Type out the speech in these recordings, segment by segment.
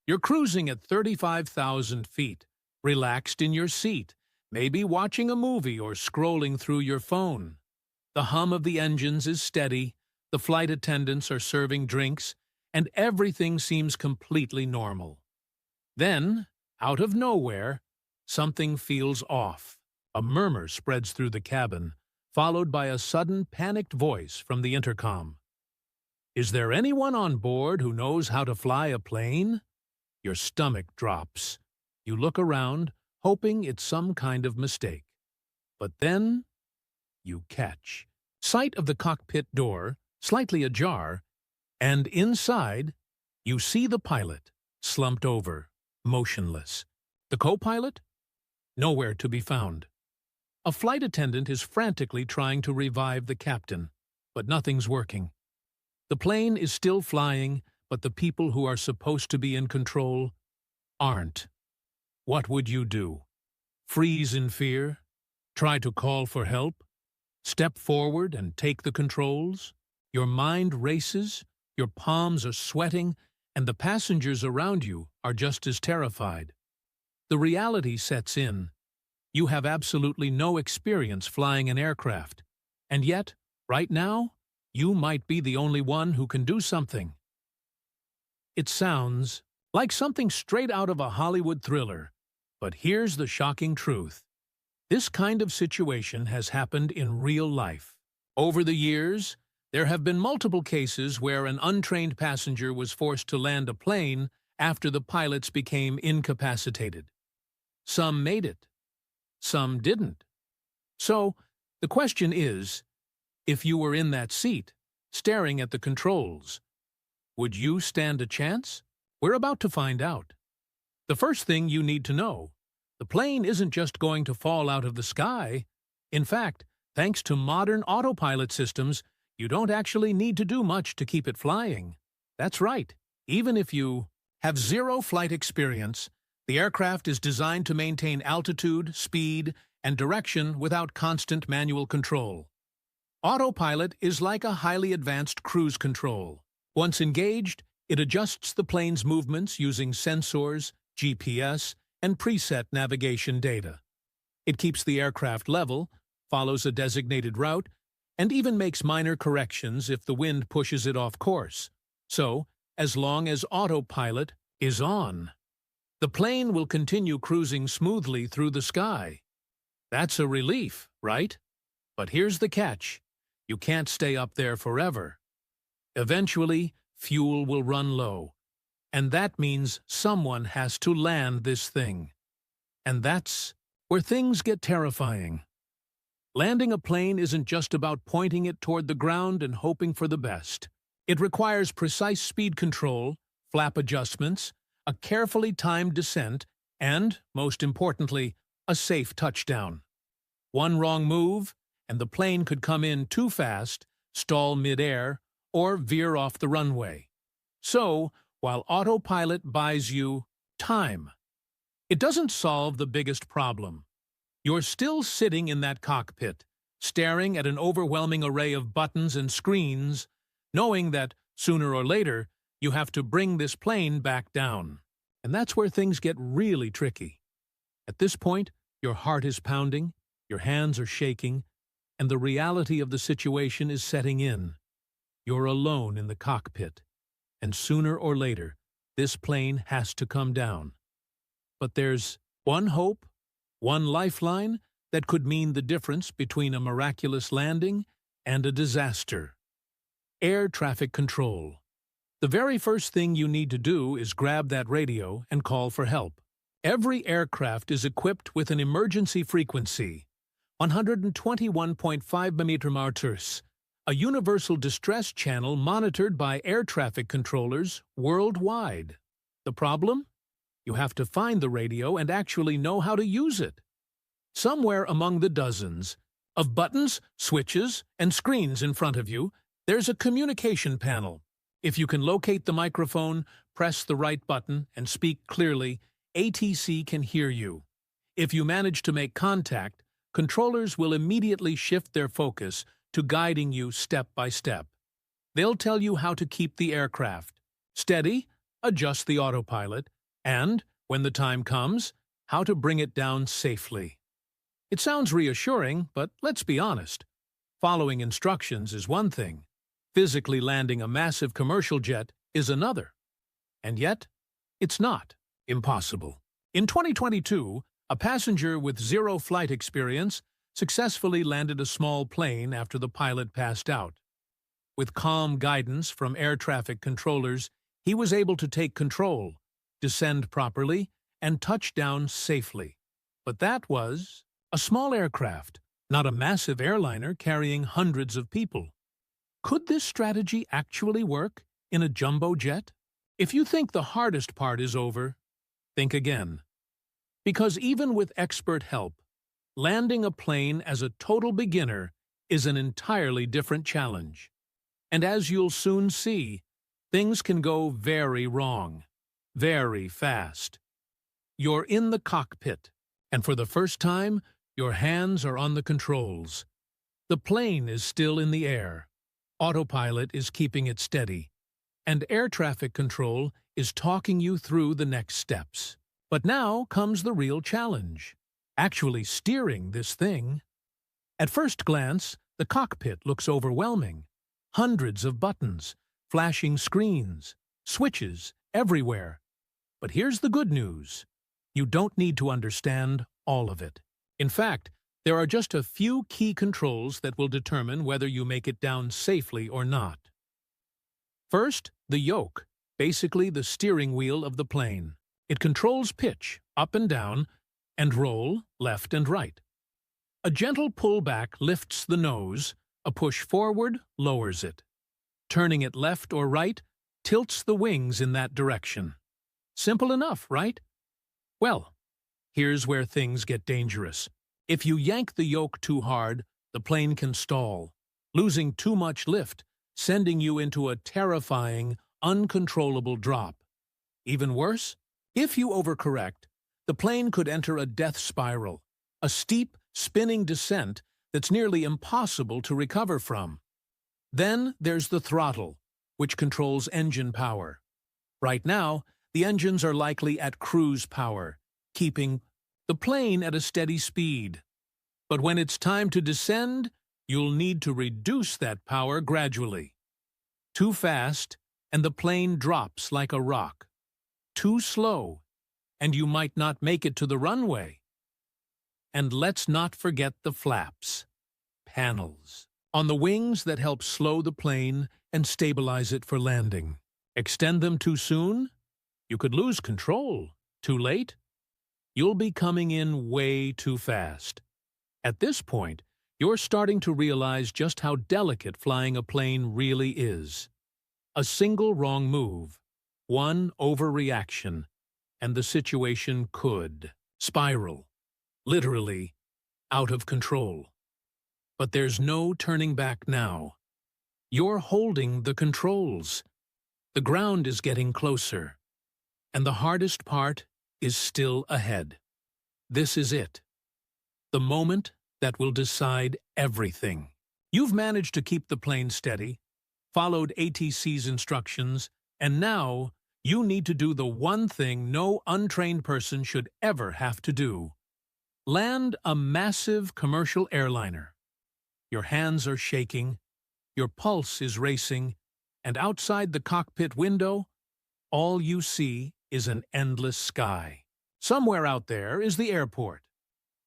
You're cruising at 35,000 feet, relaxed in your seat, maybe watching a movie or scrolling through your phone. The hum of the engines is steady, the flight attendants are serving drinks, and everything seems completely normal. Then, out of nowhere, something feels off. A murmur spreads through the cabin, followed by a sudden panicked voice from the intercom. "Is there anyone on board who knows how to fly a plane?" Your stomach drops. You look around, hoping it's some kind of mistake. But then you catch sight of the cockpit door, slightly ajar, and inside you see the pilot, slumped over, motionless. The co-pilot? Nowhere to be found. A flight attendant is frantically trying to revive the captain, but nothing's working. The plane is still flying, but the people who are supposed to be in control aren't. What would you do? Freeze in fear? Try to call for help? Step forward and take the controls? Your mind races, your palms are sweating, and the passengers around you are just as terrified. The reality sets in. You have absolutely no experience flying an aircraft, and yet, right now, you might be the only one who can do something. It sounds like something straight out of a Hollywood thriller, but here's the shocking truth. This kind of situation has happened in real life. Over the years, there have been multiple cases where an untrained passenger was forced to land a plane after the pilots became incapacitated. Some made it. Some didn't. So, the question is, if you were in that seat, staring at the controls, would you stand a chance? We're about to find out. The first thing you need to know, the plane isn't just going to fall out of the sky. In fact, thanks to modern autopilot systems, you don't actually need to do much to keep it flying. That's right. Even if you have zero flight experience, the aircraft is designed to maintain altitude, speed, and direction without constant manual control. Autopilot is like a highly advanced cruise control. Once engaged, it adjusts the plane's movements using sensors, GPS, and preset navigation data. It keeps the aircraft level, follows a designated route, and even makes minor corrections if the wind pushes it off course. So, as long as autopilot is on, the plane will continue cruising smoothly through the sky. That's a relief, right? But here's the catch. You can't stay up there forever. Eventually, fuel will run low, and that means someone has to land this thing. And that's where things get terrifying. Landing a plane isn't just about pointing it toward the ground and hoping for the best. It requires precise speed control, flap adjustments, a carefully timed descent, and, most importantly, a safe touchdown. One wrong move, and the plane could come in too fast, stall mid-air, or veer off the runway. So, while autopilot buys you time, it doesn't solve the biggest problem. You're still sitting in that cockpit, staring at an overwhelming array of buttons and screens, knowing that, sooner or later, you have to bring this plane back down. And that's where things get really tricky. At this point, your heart is pounding, your hands are shaking, and the reality of the situation is setting in. You're alone in the cockpit, and sooner or later, this plane has to come down. But there's one hope, one lifeline that could mean the difference between a miraculous landing and a disaster. Air traffic control. The very first thing you need to do is grab that radio and call for help. Every aircraft is equipped with an emergency frequency, 121.5 mmHz, a universal distress channel monitored by air traffic controllers worldwide. The problem? You have to find the radio and actually know how to use it. Somewhere among the dozens of buttons, switches, and screens in front of you, there's a communication panel. If you can locate the microphone, press the right button, and speak clearly, ATC can hear you. If you manage to make contact, controllers will immediately shift their focus to guiding you step by step. They'll tell you how to keep the aircraft steady, adjust the autopilot, and, when the time comes, how to bring it down safely. It sounds reassuring, but let's be honest. Following instructions is one thing. Physically landing a massive commercial jet is another. And yet, it's not impossible. In 2022, a passenger with zero flight experience successfully landed a small plane after the pilot passed out. With calm guidance from air traffic controllers, he was able to take control, descend properly, and touch down safely. But that was a small aircraft, not a massive airliner carrying hundreds of people. Could this strategy actually work in a jumbo jet? If you think the hardest part is over, think again. Because even with expert help, landing a plane as a total beginner is an entirely different challenge. And as you'll soon see, things can go very wrong, very fast. You're in the cockpit, and for the first time, your hands are on the controls. The plane is still in the air. Autopilot is keeping it steady, and air traffic control is talking you through the next steps. But now comes the real challenge, actually steering this thing. At first glance, the cockpit looks overwhelming. Hundreds of buttons, flashing screens, switches everywhere. But here's the good news. You don't need to understand all of it. In fact, there are just a few key controls that will determine whether you make it down safely or not. First, the yoke, basically the steering wheel of the plane. It controls pitch, up and down, and roll, left and right. A gentle pullback lifts the nose, a push forward lowers it. Turning it left or right tilts the wings in that direction. Simple enough, right? Well, here's where things get dangerous. If you yank the yoke too hard, the plane can stall, losing too much lift, sending you into a terrifying, uncontrollable drop. Even worse, if you overcorrect, the plane could enter a death spiral, a steep, spinning descent that's nearly impossible to recover from. Then there's the throttle, which controls engine power. Right now, the engines are likely at cruise power, keeping the plane at a steady speed. But when it's time to descend, you'll need to reduce that power gradually. Too fast, and the plane drops like a rock. Too slow, and you might not make it to the runway. And let's not forget the flaps, panels, on the wings that help slow the plane and stabilize it for landing. Extend them too soon? You could lose control. Too late? You'll be coming in way too fast. At this point, you're starting to realize just how delicate flying a plane really is. A single wrong move, one overreaction, and the situation could spiral, literally, out of control. But there's no turning back now. You're holding the controls. The ground is getting closer, and the hardest part is still ahead. This is it. The moment that will decide everything. You've managed to keep the plane steady, followed ATC's instructions, and now you need to do the one thing no untrained person should ever have to do. Land a massive commercial airliner. Your hands are shaking, your pulse is racing, and outside the cockpit window, all you see is an endless sky. Somewhere out there is the airport.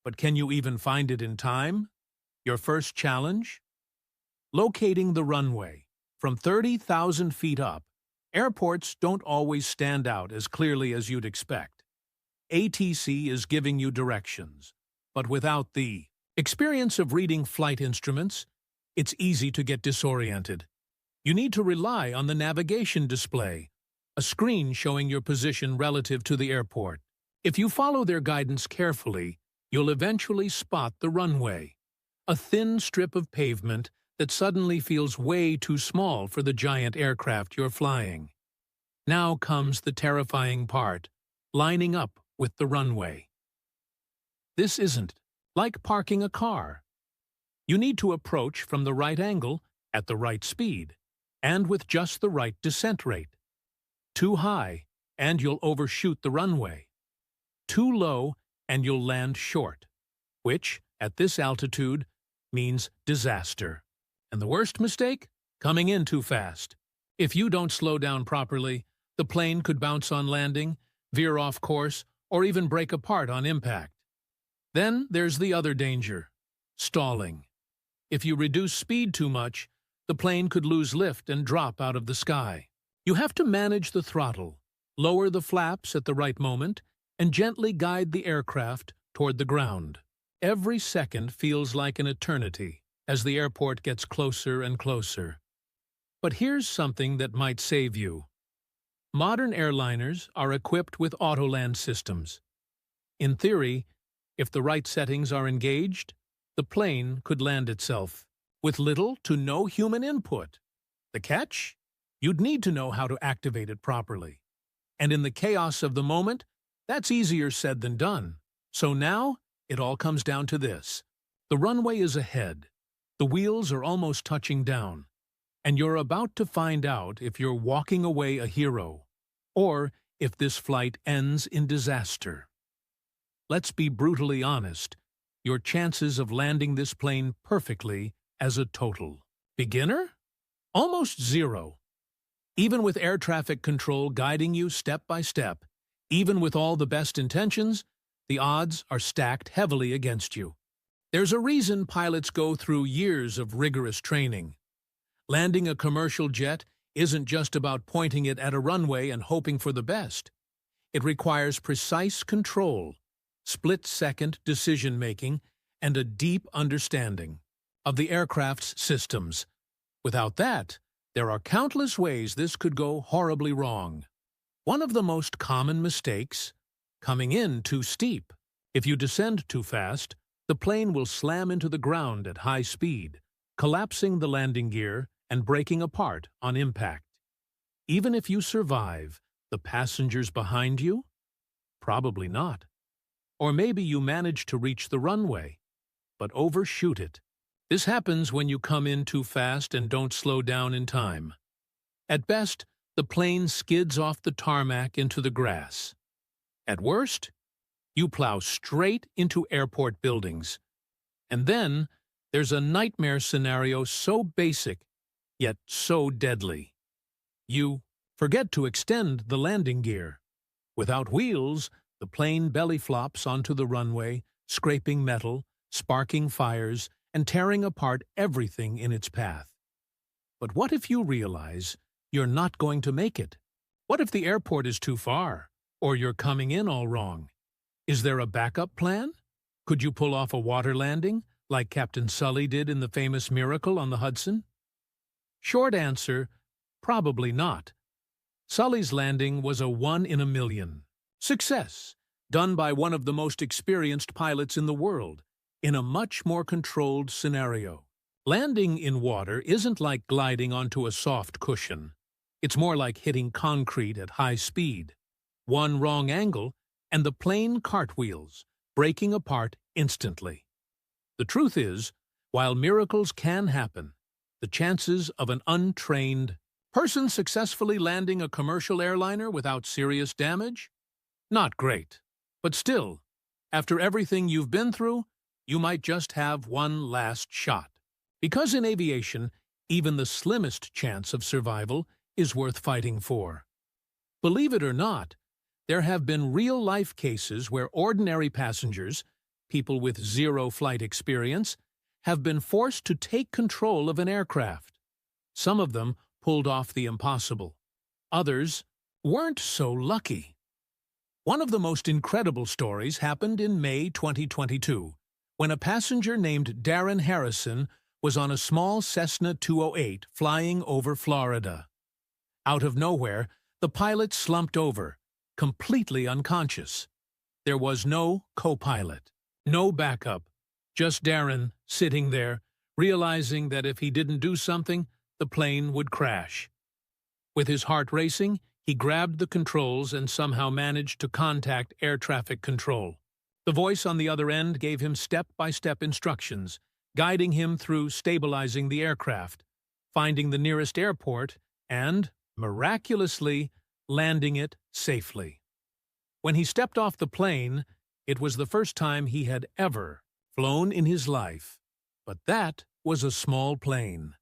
But can you even find it in time? Your first challenge? Locating the runway. From 30,000 feet up, airports don't always stand out as clearly as you'd expect. ATC is giving you directions, but without the experience of reading flight instruments, it's easy to get disoriented. You need to rely on the navigation display, a screen showing your position relative to the airport. If you follow their guidance carefully, you'll eventually spot the runway, a thin strip of pavement that suddenly feels way too small for the giant aircraft you're flying. Now comes the terrifying part, lining up with the runway. This isn't like parking a car. You need to approach from the right angle, at the right speed, and with just the right descent rate. Too high, and you'll overshoot the runway. Too low, and you'll land short, which, at this altitude, means disaster. And the worst mistake? Coming in too fast. If you don't slow down properly, the plane could bounce on landing, veer off course, or even break apart on impact. Then there's the other danger: stalling. If you reduce speed too much, the plane could lose lift and drop out of the sky. You have to manage the throttle, lower the flaps at the right moment, and gently guide the aircraft toward the ground. Every second feels like an eternity as the airport gets closer and closer. But here's something that might save you. Modern airliners are equipped with autoland systems. In theory, if the right settings are engaged, the plane could land itself, with little to no human input. The catch? You'd need to know how to activate it properly. And in the chaos of the moment, that's easier said than done. So now, it all comes down to this. The runway is ahead. The wheels are almost touching down. And you're about to find out if you're walking away a hero, or if this flight ends in disaster. Let's be brutally honest. Your chances of landing this plane perfectly as a total beginner? Almost zero. Even with air traffic control guiding you step by step, even with all the best intentions, the odds are stacked heavily against you. There's a reason pilots go through years of rigorous training. Landing a commercial jet isn't just about pointing it at a runway and hoping for the best. It requires precise control, split-second decision-making, and a deep understanding of the aircraft's systems. Without that, there are countless ways this could go horribly wrong. One of the most common mistakes: coming in too steep. If you descend too fast, the plane will slam into the ground at high speed, collapsing the landing gear and breaking apart on impact. Even if you survive, the passengers behind you? Probably not. Or maybe you manage to reach the runway, but overshoot it. This happens when you come in too fast and don't slow down in time. At best, the plane skids off the tarmac into the grass. At worst, you plow straight into airport buildings. And then, there's a nightmare scenario so basic, yet so deadly. You forget to extend the landing gear. Without wheels, the plane belly flops onto the runway, scraping metal, sparking fires, and tearing apart everything in its path. But what if you realize you're not going to make it? What if the airport is too far, or you're coming in all wrong? Is there a backup plan? Could you pull off a water landing, like Captain Sully did in the famous Miracle on the Hudson? Short answer: probably not. Sully's landing was a 1 in a million success, done by one of the most experienced pilots in the world, in a much more controlled scenario. Landing in water isn't like gliding onto a soft cushion. It's more like hitting concrete at high speed. One wrong angle, and the plane cartwheels, breaking apart instantly. The truth is, while miracles can happen, the chances of an untrained person successfully landing a commercial airliner without serious damage? Not great. But still, after everything you've been through, you might just have one last shot. Because in aviation, even the slimmest chance of survival is worth fighting for. Believe it or not, there have been real-life cases where ordinary passengers, people with zero flight experience, have been forced to take control of an aircraft. Some of them pulled off the impossible. Others weren't so lucky. One of the most incredible stories happened in May 2022, when a passenger named Darren Harrison was on a small Cessna 208 flying over Florida. Out of nowhere, the pilot slumped over, completely unconscious. There was no co-pilot, no backup, just Darren sitting there, realizing that if he didn't do something, the plane would crash. With his heart racing, he grabbed the controls and somehow managed to contact air traffic control. The voice on the other end gave him step-by-step instructions, guiding him through stabilizing the aircraft, finding the nearest airport, and, miraculously, landing it safely. When he stepped off the plane, it was the first time he had ever flown in his life. But that was a small plane.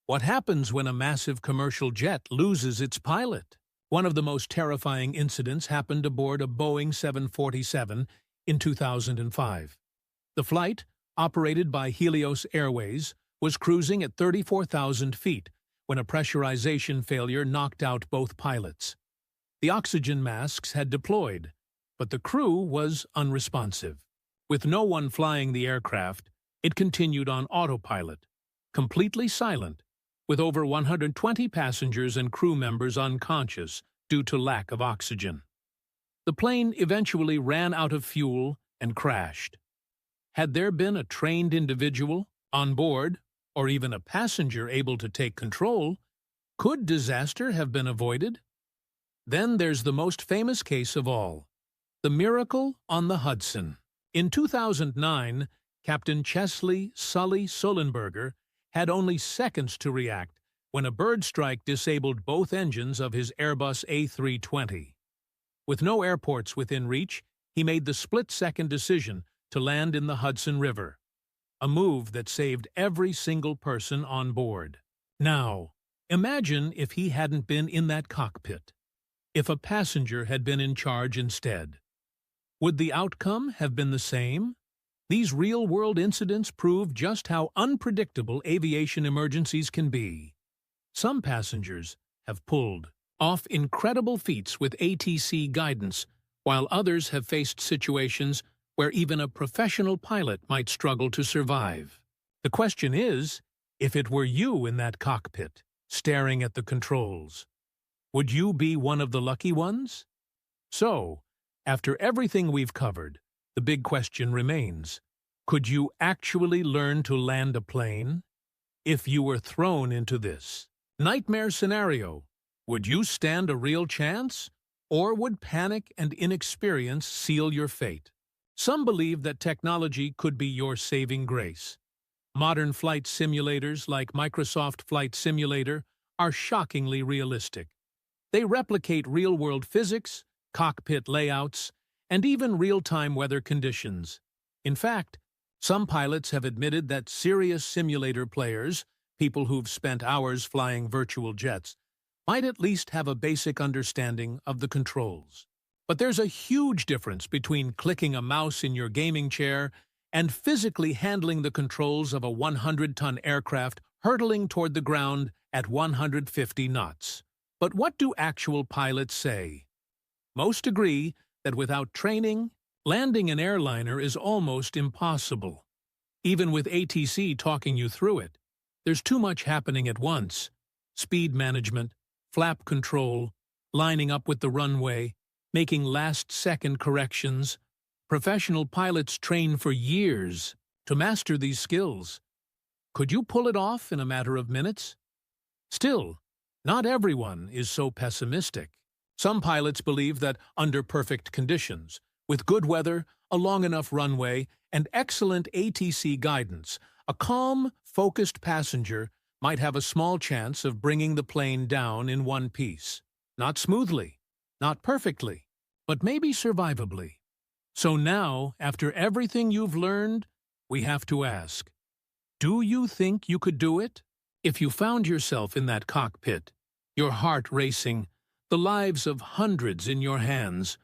What happens when a massive commercial jet loses its pilot? One of the most terrifying incidents happened aboard a Boeing 747 in 2005. The flight, operated by Helios Airways, was cruising at 34,000 feet when a pressurization failure knocked out both pilots. The oxygen masks had deployed, but the crew was unresponsive. With no one flying the aircraft, it continued on autopilot, completely silent, with over 120 passengers and crew members unconscious due to lack of oxygen. The plane eventually ran out of fuel and crashed. Had there been a trained individual on board, or even a passenger able to take control, could disaster have been avoided? Then there's the most famous case of all, the miracle on the Hudson. In 2009, Captain Chesley "Sully" Sullenberger had only seconds to react when a bird strike disabled both engines of his Airbus A320. With no airports within reach, he made the split-second decision to land in the Hudson River, a move that saved every single person on board. Now, imagine if he hadn't been in that cockpit, if a passenger had been in charge instead. Would the outcome have been the same? These real-world incidents prove just how unpredictable aviation emergencies can be. Some passengers have pulled off incredible feats with ATC guidance, while others have faced situations where even a professional pilot might struggle to survive. The question is, if it were you in that cockpit, staring at the controls, would you be one of the lucky ones? So, after everything we've covered, the big question remains: could you actually learn to land a plane? If you were thrown into this nightmare scenario, would you stand a real chance? Or would panic and inexperience seal your fate? Some believe that technology could be your saving grace. Modern flight simulators like Microsoft Flight Simulator are shockingly realistic. They replicate real-world physics, cockpit layouts, and even real-time weather conditions. In fact, some pilots have admitted that serious simulator players, people who've spent hours flying virtual jets, might at least have a basic understanding of the controls. But there's a huge difference between clicking a mouse in your gaming chair and physically handling the controls of a 100-ton aircraft hurtling toward the ground at 150 knots. But what do actual pilots say? Most agree that without training, landing an airliner is almost impossible. Even with ATC talking you through it, there's too much happening at once. Speed management, flap control, lining up with the runway, making last-second corrections. Professional pilots train for years to master these skills. Could you pull it off in a matter of minutes? Still, not everyone is so pessimistic. Some pilots believe that under perfect conditions, with good weather, a long enough runway, and excellent ATC guidance, a calm, focused passenger might have a small chance of bringing the plane down in one piece. Not smoothly, not perfectly, but maybe survivably. So now, after everything you've learned, we have to ask, do you think you could do it? If you found yourself in that cockpit, your heart racing, the lives of hundreds in your hands,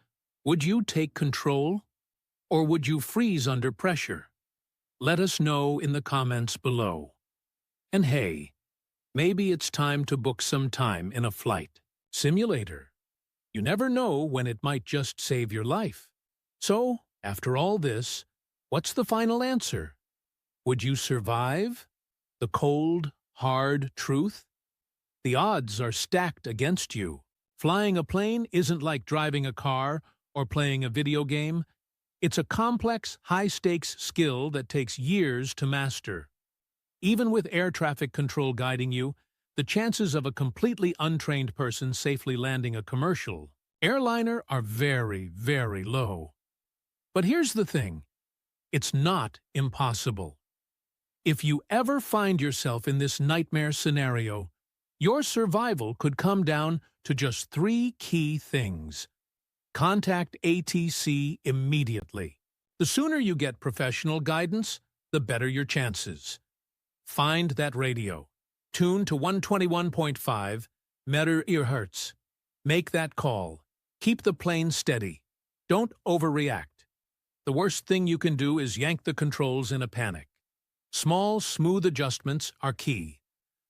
would you take control? Or would you freeze under pressure? Let us know in the comments below. And hey, maybe it's time to book some time in a flight simulator. You never know when it might just save your life. So, after all this, what's the final answer? Would you survive? The cold, hard truth? The odds are stacked against you. Flying a plane isn't like driving a car or playing a video game. It's a complex, high-stakes skill that takes years to master. Even with air traffic control guiding you, the chances of a completely untrained person safely landing a commercial airliner are very, very low. But here's the thing. It's not impossible. If you ever find yourself in this nightmare scenario, Your survival could come down to just 3 key things. Contact ATC immediately. The sooner you get professional guidance, the better your chances. Find that radio. Tune to 121.5 MHz. Make that call. Keep the plane steady. Don't overreact. The worst thing you can do is yank the controls in a panic. Small, smooth adjustments are key.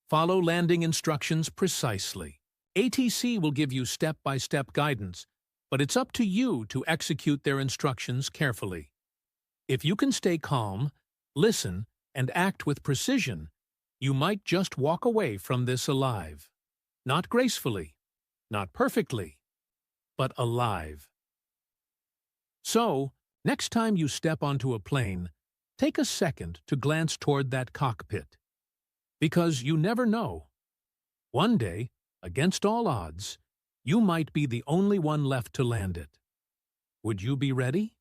Follow landing instructions precisely. ATC will give you step-by-step guidance, but it's up to you to execute their instructions carefully. If you can stay calm, listen, and act with precision, you might just walk away from this alive. Not gracefully, not perfectly, but alive. So, next time you step onto a plane, take a second to glance toward that cockpit. Because you never know. One day, against all odds, you might be the only one left to land it. Would you be ready?